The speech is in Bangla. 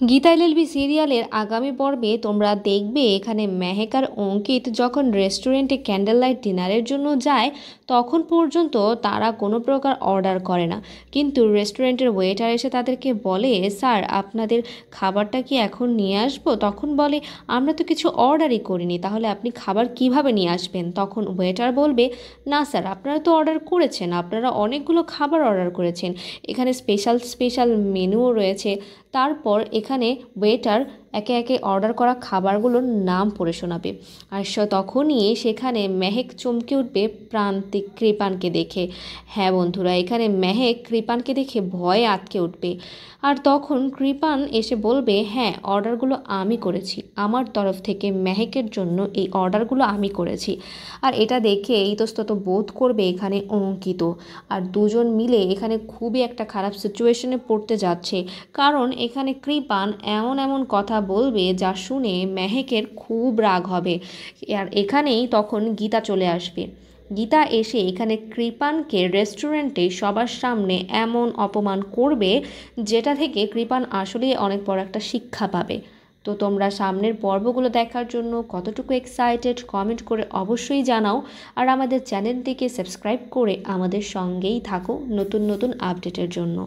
গীতা এলএলবি সিরিয়ালের আগামী পর্বে তোমরা দেখবে এখানে মেহেক আর অঙ্কিত যখন রেস্টুরেন্টে ক্যান্ডেল লাইট ডিনারের জন্য যায় তখন পর্যন্ত তারা কোনো প্রকার অর্ডার করে না, কিন্তু রেস্টুরেন্টের ওয়েটার এসে তাদেরকে বলে, স্যার আপনাদের খাবারটা কি এখন নিয়ে আসবো? তখন বলে, আমরা তো কিছু অর্ডারই করিনি, তাহলে আপনি খাবার কিভাবে নিয়ে আসবেন? তখন ওয়েটার বলবে, না স্যার আপনারা তো অর্ডার করেছেন, আপনারা অনেকগুলো খাবার অর্ডার করেছেন, এখানে স্পেশাল স্পেশাল মেনুও রয়েছে। তারপর এখানে ওয়েটার একে একে অর্ডার করা খাবারগুলোর নাম পড়ে শোনাবে। আর তখনই সেখানে মেহেক চমকে উঠবে প্রান্তিক কৃপানকে দেখে। হ্যাঁ বন্ধুরা, এখানে মেহেক কৃপানকে দেখে ভয়ে আটকে উঠবে। আর তখন কৃপান এসে বলবে, হ্যাঁ অর্ডারগুলো আমি করেছি, আমার তরফ থেকে মেহেকের জন্য এই অর্ডারগুলো আমি করেছি। আর এটা দেখে ইতস্তত বোধ করবে এখানে অঙ্কিত। আর দুজন মিলে এখানে খুবই একটা খারাপ সিচুয়েশনে পড়তে যাচ্ছে, কারণ এখানে কৃপান এমন এমন কথা বলবে যা শুনে মেহেকের খুব রাগ হবে। আর এখানেই তখন গীতা চলে আসবে। গীতা এসে এখানে কৃপানকে রেস্টুরেন্টে সবার সামনে এমন অপমান করবে যেটা থেকে কৃপান আসলেই অনেক বড় একটা শিক্ষা পাবে। তো তোমরা সামনের পর্বগুলো দেখার জন্য কতটুকু এক্সাইটেড কমেন্ট করে অবশ্যই জানাও। আর আমাদের চ্যানেলটিকে সাবস্ক্রাইব করে আমাদের সঙ্গেই থাকো নতুন নতুন আপডেটের জন্য।